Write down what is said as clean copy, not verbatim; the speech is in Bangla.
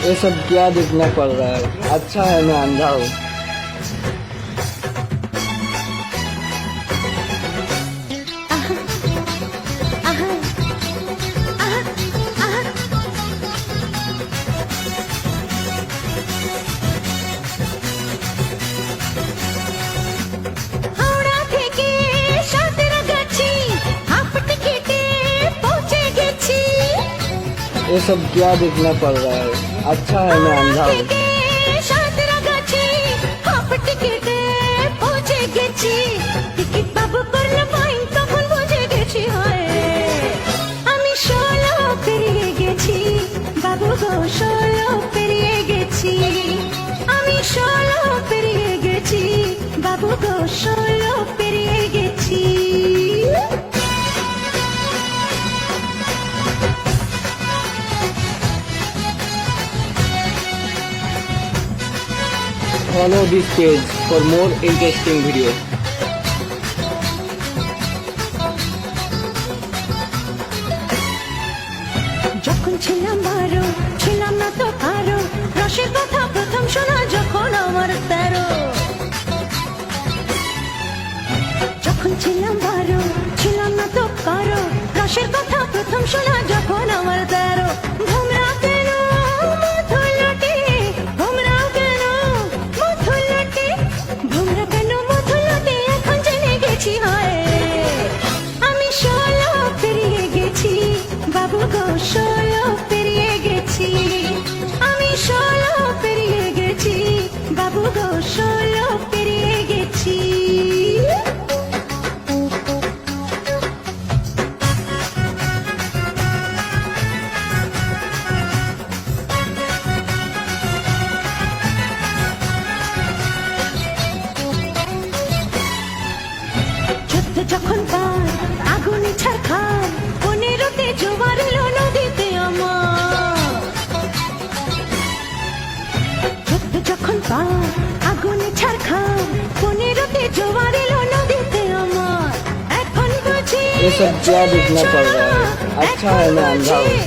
ये सब क्या देखना पड़ रहा है? अच्छा है मैं अंधा हूँ। ये सब क्या देखना पड़ रहा है? अच्छा है मैं अंधा हूँ। বাবু গো 16 পেরিয়ে গেছি, আমি 16 পেরিয়ে গেছি, বাবু গো 16 পেরিয়ে গেছি। Follow this page for more interesting videos. যখন ছিলাম বারো, ছিলাম না তো কারো, রসের কথা প্রথম শোনা যখন আমার 13। যখন ছিলাম বারো, ছিলাম না তো কারো, রসের কথা প্রথম শোনা যখন আমার 13। ভোমরা কেন মধুলটে, ভোমরা কেন মধুলটে, ভোমরা কেন মধুলটে, এখন জেনে গেছি হয় আমি 16 পেরিয়ে গেছি, বাবু গো 16 পেরিয়ে গেছি, আমি 16 পেরিয়ে গেছি, বাবু গো 16 পেরিয়ে গেছি। যুদ্ধ যখন পার আগুনে ছারখার, 15তে জোয়ার এলো নদীতে আমার। যুদ্ধ যখন পার আগুনে ছারখার, 15তে জোয়ার এলো নদীতে আমার। এখন বুঝি ये सब क्या देखना पड़ रहा है? अच्छा है मैं अंधा हूँ।